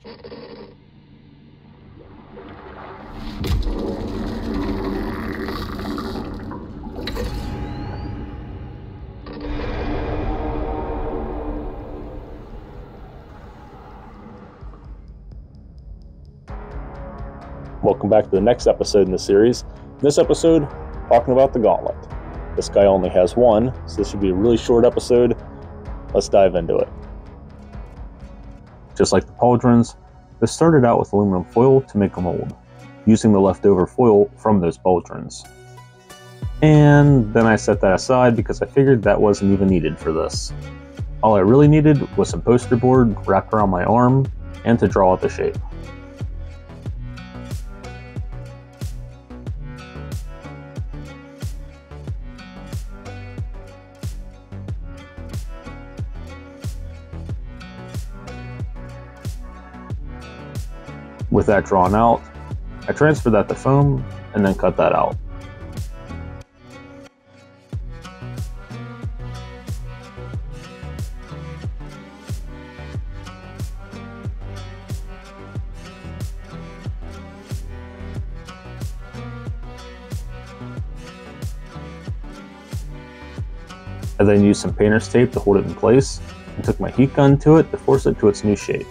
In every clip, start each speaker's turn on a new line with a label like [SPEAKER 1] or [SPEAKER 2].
[SPEAKER 1] Welcome back to the next episode in the series. This episode, talking about the Gauntlet. This guy only has one, so this should be a really short episode. Let's dive into it. Just like the pauldrons, this started out with aluminum foil to make a mold, using the leftover foil from those pauldrons. And then I set that aside because I figured that wasn't even needed for this. All I really needed was some poster board wrapped around my arm and to draw out the shape. With that drawn out, I transferred that to foam and then cut that out. I then used some painter's tape to hold it in place and took my heat gun to it to force it to its new shape.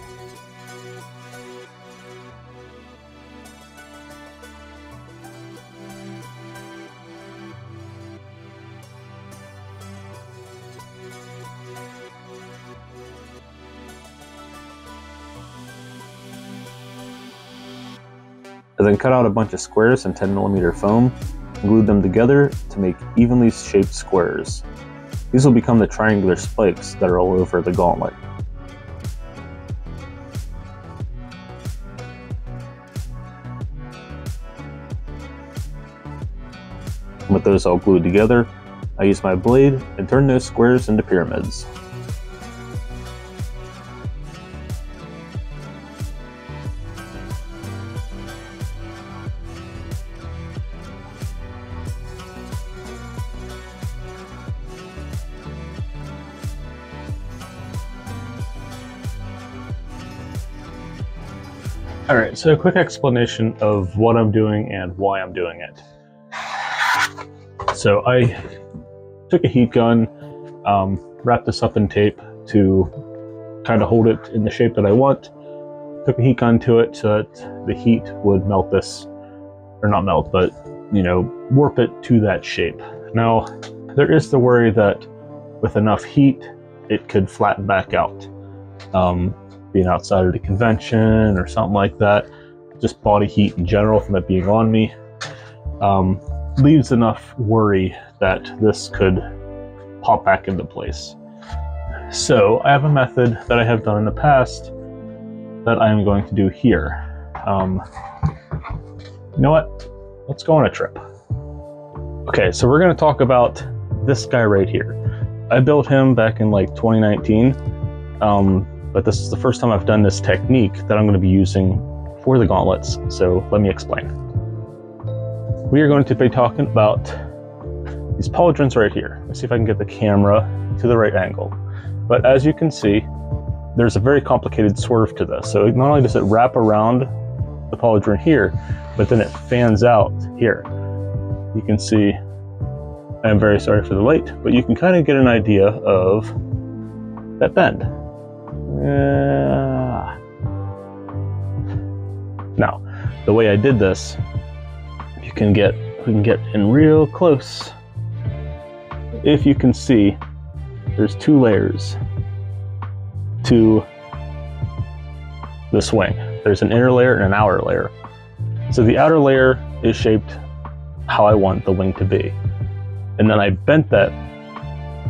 [SPEAKER 1] I then cut out a bunch of squares in 10mm foam and glued them together to make evenly shaped squares. These will become the triangular spikes that are all over the gauntlet. With those all glued together, I used my blade and turned those squares into pyramids. Alright, so a quick explanation of what I'm doing and why I'm doing it. So I took a heat gun, wrapped this up in tape to kind of hold it in the shape that I want. Took a heat gun to it so that the heat would melt this, or not melt, but, you know, warp it to that shape. Now, there is the worry that with enough heat, it could flatten back out. Being outside of the convention or something like that, just body heat in general from it being on me, leaves enough worry that this could pop back into place. So I have a method that I have done in the past that I am going to do here. You know what? Let's go on a trip. Okay, so we're going to talk about this guy right here. I built him back in like 2019. But this is the first time I've done this technique that I'm going to be using for the gauntlets, so let me explain. We are going to be talking about these pauldrons right here. Let's see if I can get the camera to the right angle. But as you can see, there's a very complicated swerve to this. So not only does it wrap around the pauldron here, but then it fans out here. You can see, I'm very sorry for the light, but you can kind of get an idea of that bend. Now, the way I did this, we can get in real close. If you can see, there's two layers to this wing. There's an inner layer and an outer layer. So the outer layer is shaped how I want the wing to be. And then I bent that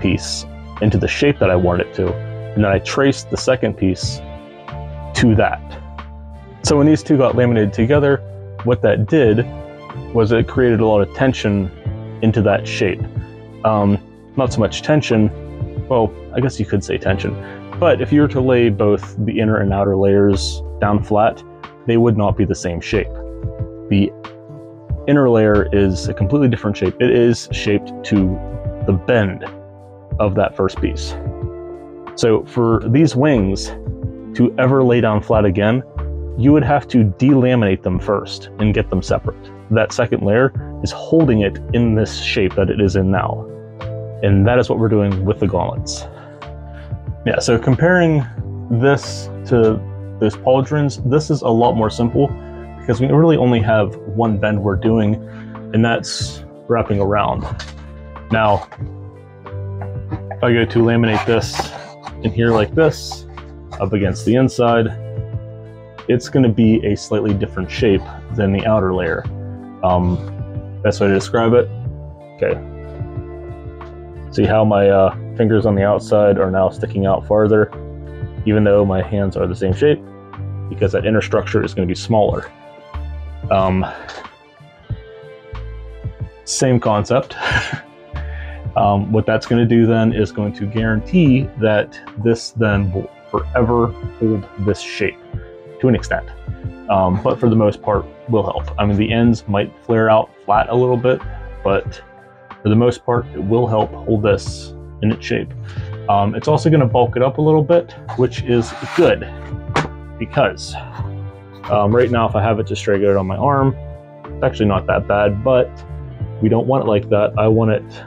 [SPEAKER 1] piece into the shape that I want it to. And then I traced the second piece to that. So when these two got laminated together, what that did was it created a lot of tension into that shape. Not so much tension, well, I guess you could say tension, but if you were to lay both the inner and outer layers down flat, they would not be the same shape. The inner layer is a completely different shape. It is shaped to the bend of that first piece. So for these wings, to ever lay down flat again, you would have to delaminate them first and get them separate. That second layer is holding it in this shape that it is in now. And that is what we're doing with the gauntlets. Yeah, so comparing this to those pauldrons, this is a lot more simple because we really only have one bend we're doing, and that's wrapping around. Now, if I go to laminate this in here like this, up against the inside, it's going to be a slightly different shape than the outer layer. Best way to describe it, okay. See how my fingers on the outside are now sticking out farther, even though my hands are the same shape, because that inner structure is going to be smaller. Same concept. What that's going to do then is going to guarantee that this then will forever hold this shape to an extent, but for the most part will help. I mean, the ends might flare out flat a little bit, but for the most part it will help hold this in its shape. It's also going to bulk it up a little bit, which is good, because right now if I have it just straight out on my arm, it's actually not that bad, but we don't want it like that. I want it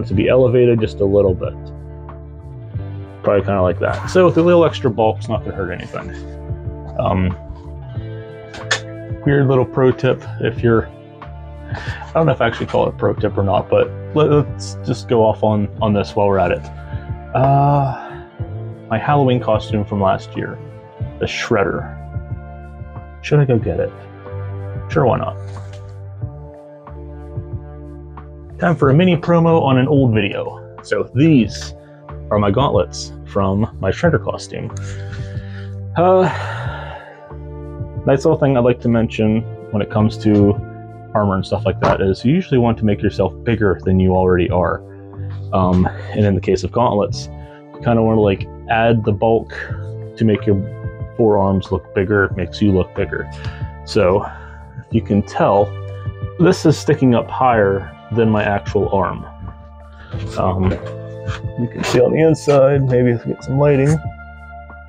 [SPEAKER 1] to be elevated just a little bit, probably kind of like that. So with a little extra bulk, it's not going to hurt anything. Weird little pro tip, if you're, I don't know if I actually call it a pro tip or not, but let's just go off on this while we're at it. My Halloween costume from last year, the Shredder. Should I go get it? Sure, why not? Time for a mini promo on an old video. So these are my gauntlets from my Shredder costume. Nice little thing I'd like to mention when it comes to armor and stuff like that is you usually want to make yourself bigger than you already are. And in the case of gauntlets, you kind of want to like add the bulk to make your forearms look bigger, makes you look bigger. So if you can tell, this is sticking up higher than my actual arm. You can see on the inside, maybe if we get some lighting,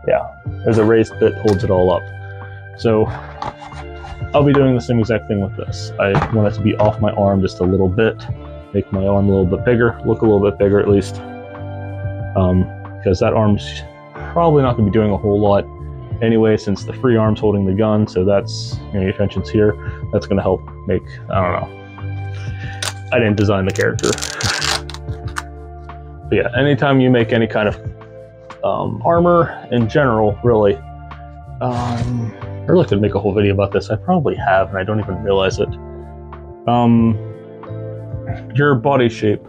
[SPEAKER 1] yeah, there's a raised bit holds it all up. So I'll be doing the same exact thing with this. I want it to be off my arm just a little bit, make my arm a little bit bigger, look a little bit bigger at least, because that arm's probably not going to be doing a whole lot anyway, since the free arm's holding the gun. So that's, you know, your tension's here. That's going to help make, I don't know. I didn't design the character. But yeah, anytime you make any kind of armor in general, really, I'd like to make a whole video about this. I probably have, and I don't even realize it. Your body shape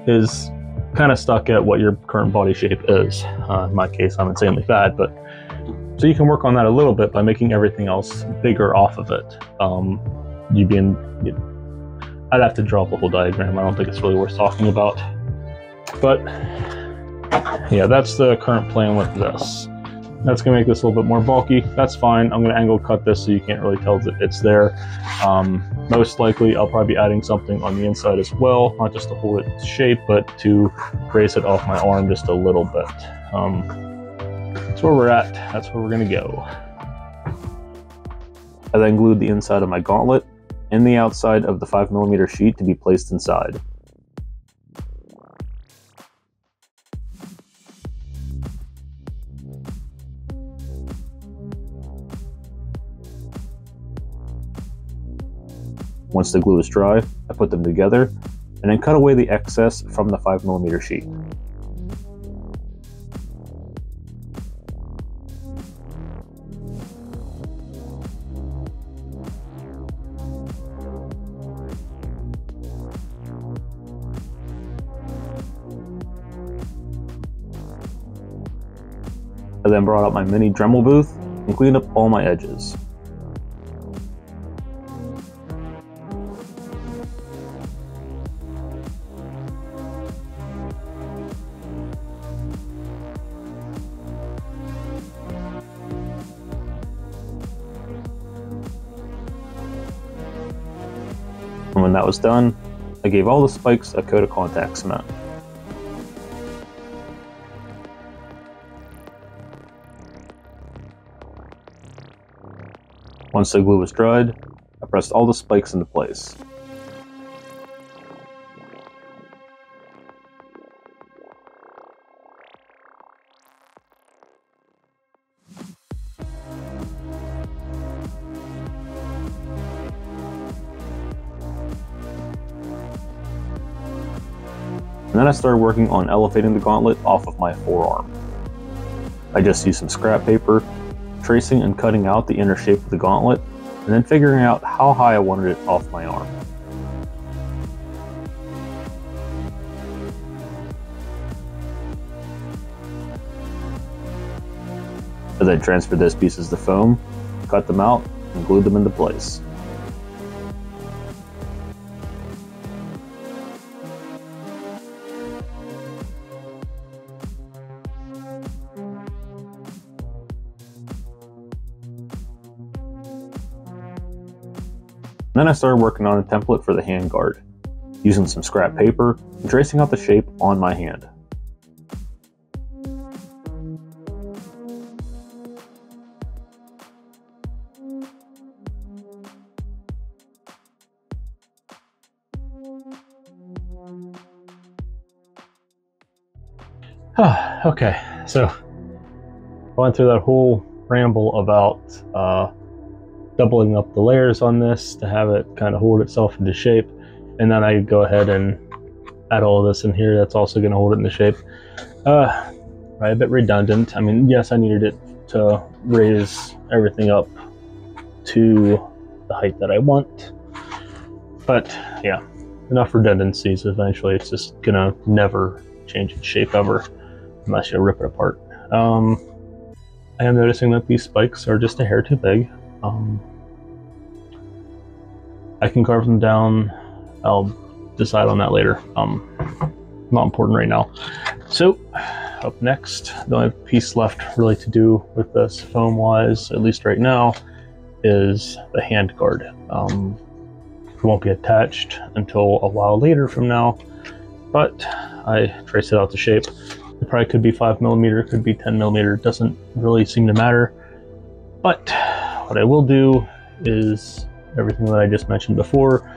[SPEAKER 1] is kind of stuck at what your current body shape is. In my case, I'm insanely fat, but so you can work on that a little bit by making everything else bigger off of it. I'd have to draw up a whole diagram. I don't think it's really worth talking about. But yeah, that's the current plan with this. That's gonna make this a little bit more bulky. That's fine. I'm gonna angle cut this so you can't really tell that it's there. Most likely I'll probably be adding something on the inside as well, not just to hold its shape, but to raise it off my arm just a little bit. That's where we're at. That's where we're gonna go. I then glued the inside of my gauntlet and the outside of the 5mm sheet to be placed inside. Once the glue is dry, I put them together and then cut away the excess from the 5mm sheet. I then brought out my mini Dremel booth and cleaned up all my edges. And when that was done, I gave all the spikes a coat of contact cement. Once the glue was dried, I pressed all the spikes into place. And then I started working on elevating the gauntlet off of my forearm. I just used some scrap paper, tracing and cutting out the inner shape of the gauntlet, and then figuring out how high I wanted it off my arm. As I transferred those pieces to foam, cut them out, and glued them into place. Then I started working on a template for the hand guard, using some scrap paper and tracing out the shape on my hand. Okay, so I went through that whole ramble about doubling up the layers on this to have it kind of hold itself into shape, and then I go ahead and add all of this in here that's also going to hold it into shape. Right, a bit redundant. I mean, yes, I needed it to raise everything up to the height that I want, but yeah, enough redundancies. Eventually it's just gonna never change its shape ever unless you rip it apart. I am noticing that these spikes are just a hair too big. I can carve them down. I'll decide on that later. Not important right now. So up next, the only piece left really to do with this foam wise, at least right now, is the hand guard. It won't be attached until a while later from now, but I traced it out to shape. It probably could be 5mm, could be 10mm, doesn't really seem to matter. But what I will do is everything that I just mentioned before.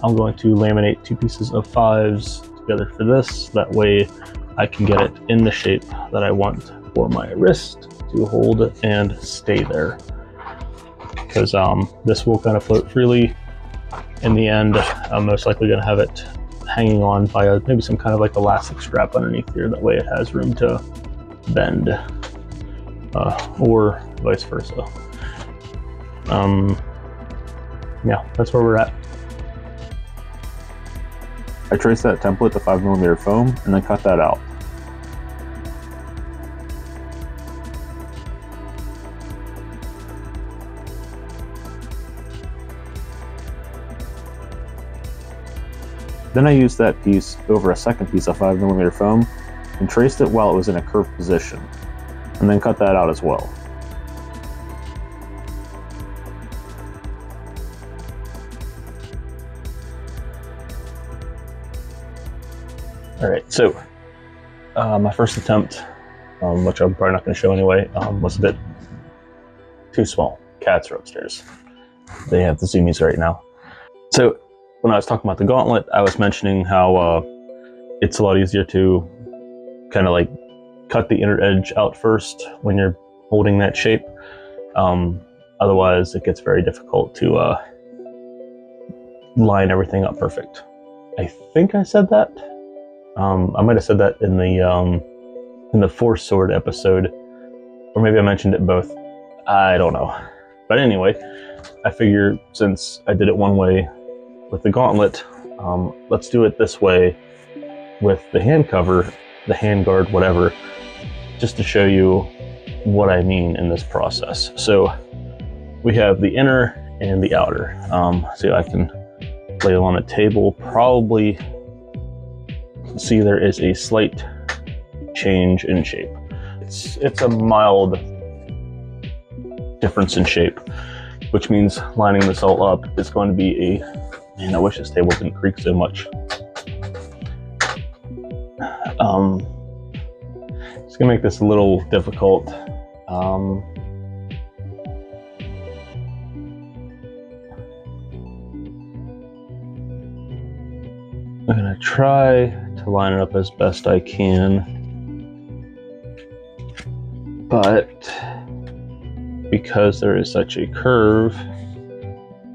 [SPEAKER 1] I'm going to laminate 2 pieces of 5s together for this. That way I can get it in the shape that I want for my wrist to hold and stay there. Because this will kind of float freely. In the end, I'm most likely going to have it hanging on by maybe some kind of like elastic strap underneath here. That way it has room to bend, or vice versa. Yeah, that's where we're at. I traced that template to 5mm foam and then cut that out. Then I used that piece over a second piece of 5mm foam and traced it while it was in a curved position, and then cut that out as well. Alright, so my first attempt, which I'm probably not going to show anyway, was a bit too small. Cats are upstairs. They have the zoomies right now. So when I was talking about the gauntlet, I was mentioning how it's a lot easier to kind of like cut the inner edge out first when you're holding that shape. Otherwise, it gets very difficult to line everything up perfect. I think I said that. I might have said that in the Force Sword episode, or maybe I mentioned it both. I don't know. But anyway, I figure since I did it one way with the gauntlet, let's do it this way with the hand cover, the hand guard, whatever, just to show you what I mean in this process. So we have the inner and the outer. So I can lay it on a table. Probably see there is a slight change in shape. It's a mild difference in shape, which means lining this all up is going to be a, man, I wish this table didn't creak so much. It's gonna make this a little difficult. I'm gonna try to line it up as best I can, but because there is such a curve,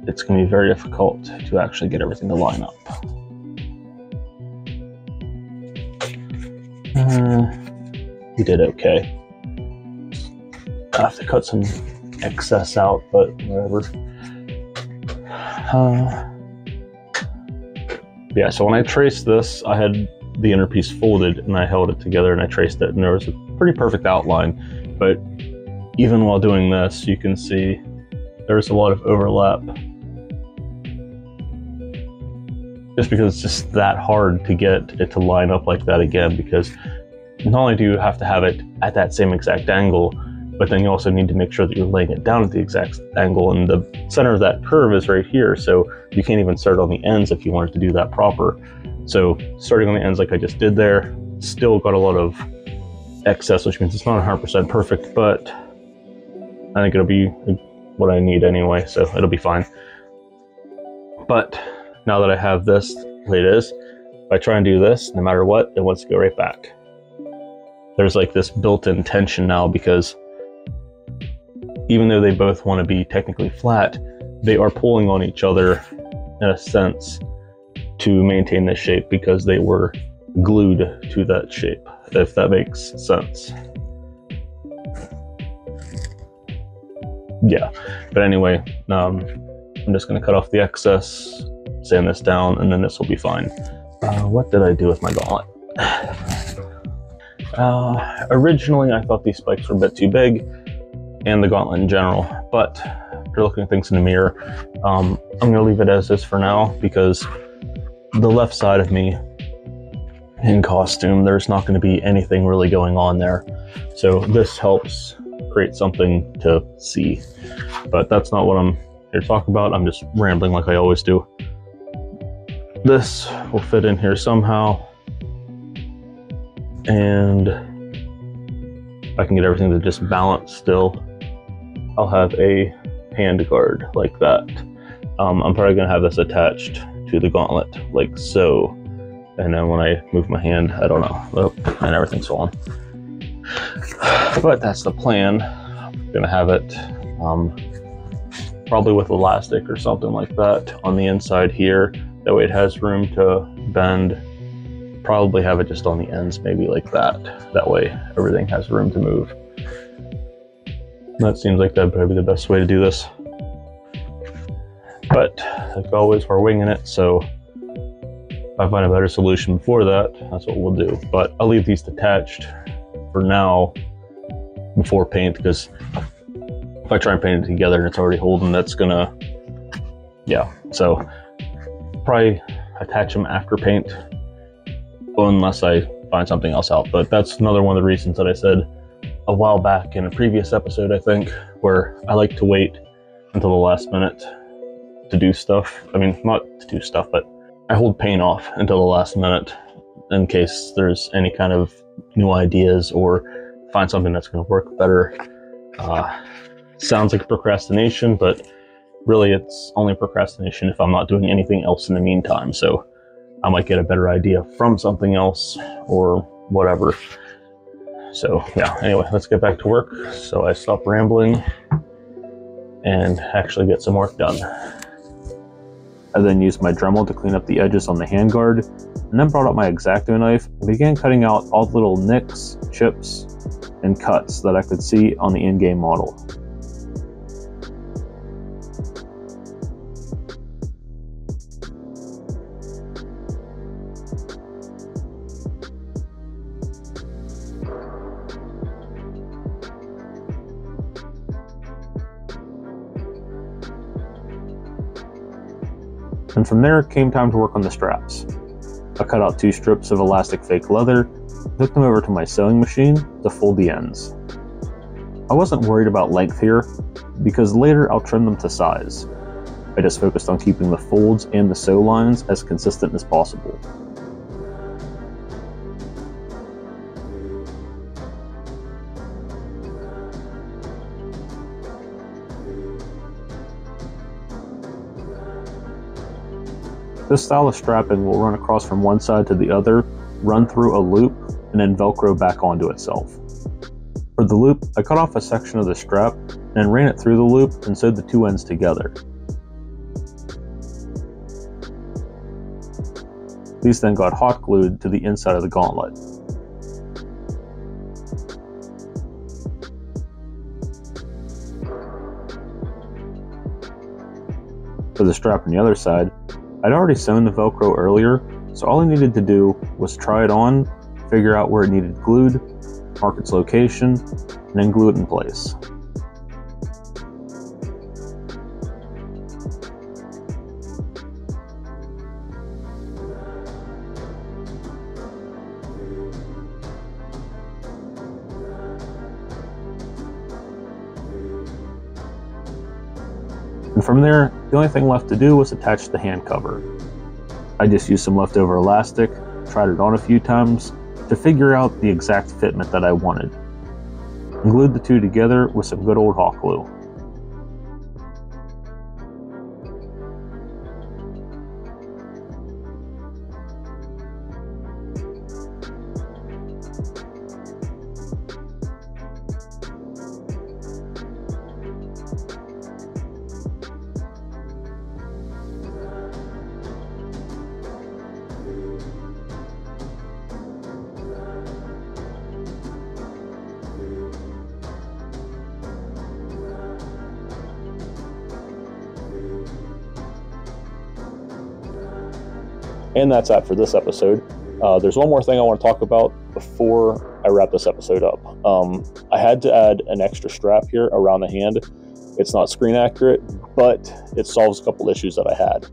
[SPEAKER 1] it's gonna be very difficult to actually get everything to line up. We did okay. I have to cut some excess out, but whatever. Yeah, so when I traced this, I had the inner piece folded and I held it together and I traced it, and there was a pretty perfect outline. But even while doing this, you can see there's a lot of overlap. Just because it's just that hard to get it to line up like that again, because not only do you have to have it at that same exact angle, but then you also need to make sure that you're laying it down at the exact angle, and the center of that curve is right here, so you can't even start on the ends if you wanted to do that proper. So starting on the ends like I just did there, still got a lot of excess, which means it's not 100% perfect, but I think it'll be what I need anyway, so it'll be fine. But now that I have this the way it is, if I try and do this, no matter what, it wants to go right back. There's like this built-in tension now, because even though they both want to be technically flat, they are pulling on each other in a sense to maintain this shape, because they were glued to that shape, if that makes sense. Yeah, but anyway, I'm just going to cut off the excess, sand this down, and then this will be fine. What did I do with my gauntlet? Originally I thought these spikes were a bit too big, and the gauntlet in general, but after looking at things in the mirror, I'm going to leave it as is for now, because the left side of me in costume, there's not going to be anything really going on there. So this helps create something to see. But that's not what I'm here to talk about. I'm just rambling like I always do. This will fit in here somehow. And if I can get everything to just balance still, I'll have a hand guard like that. I'm probably going to have this attached to the gauntlet like so. And then when I move my hand, I don't know, oh, and everything's falling. But that's the plan. I'm going to have it probably with elastic or something like that on the inside here. That way it has room to bend. Probably have it just on the ends, maybe like that. That way everything has room to move. That seems like that'd probably be the best way to do this. But like always, we're winging it, so if I find a better solution before that, that's what we'll do. But I'll leave these detached for now before paint, because if I try and paint it together and it's already holding, that's gonna, yeah. So probably attach them after paint, unless I find something else out. But that's another one of the reasons that I said a while back in a previous episode, I think, where I like to wait until the last minute to do stuff. I mean, not to do stuff, but I hold paint off until the last minute in case there's any kind of new ideas or find something that's going to work better. Sounds like procrastination, but really it's only procrastination if I'm not doing anything else in the meantime. So I might get a better idea from something else or whatever. So yeah, anyway, let's get back to work so I stop rambling and actually get some work done. I then used my Dremel to clean up the edges on the handguard, and then brought out my X-Acto knife and began cutting out all the little nicks, chips, and cuts that I could see on the in-game model. And from there came time to work on the straps. I cut out 2 strips of elastic fake leather, took them over to my sewing machine to fold the ends. I wasn't worried about length here, because later I'll trim them to size. I just focused on keeping the folds and the sew lines as consistent as possible. This style of strapping will run across from one side to the other, run through a loop, and then Velcro back onto itself. For the loop, I cut off a section of the strap and then ran it through the loop and sewed the two ends together. These then got hot glued to the inside of the gauntlet. For the strap on the other side, I'd already sewn the Velcro earlier, so all I needed to do was try it on, figure out where it needed glued, mark its location, and then glue it in place. And from there, the only thing left to do was attach the hand cover. I just used some leftover elastic, tried it on a few times to figure out the exact fitment that I wanted, and glued the two together with some good old hot glue. And that's that for this episode. There's one more thing I want to talk about before I wrap this episode up. I had to add an extra strap here around the hand. It's not screen accurate, but it solves a couple issues that I had.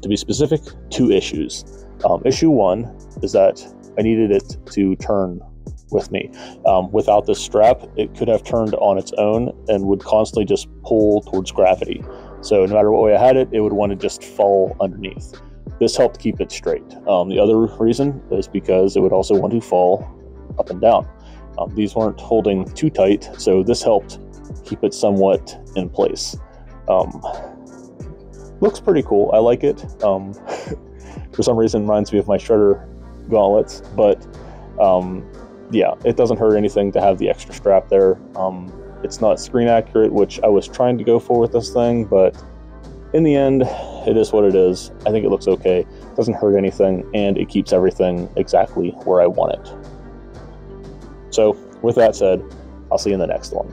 [SPEAKER 1] To be specific, 2 issues. Issue 1 is that I needed it to turn with me. Without this strap, it could have turned on its own and would constantly just pull towards gravity. So no matter what way I had it, it would want to just fall underneath. This helped keep it straight. The other reason is because it would also want to fall up and down. These weren't holding too tight, so this helped keep it somewhat in place. Looks pretty cool. I like it. For some reason, reminds me of my shredder gauntlets, but yeah, it doesn't hurt anything to have the extra strap there. It's not screen accurate, which I was trying to go for with this thing, but in the end, it is what it is. I think it looks okay. It doesn't hurt anything, and it keeps everything exactly where I want it. So, with that said, I'll see you in the next one.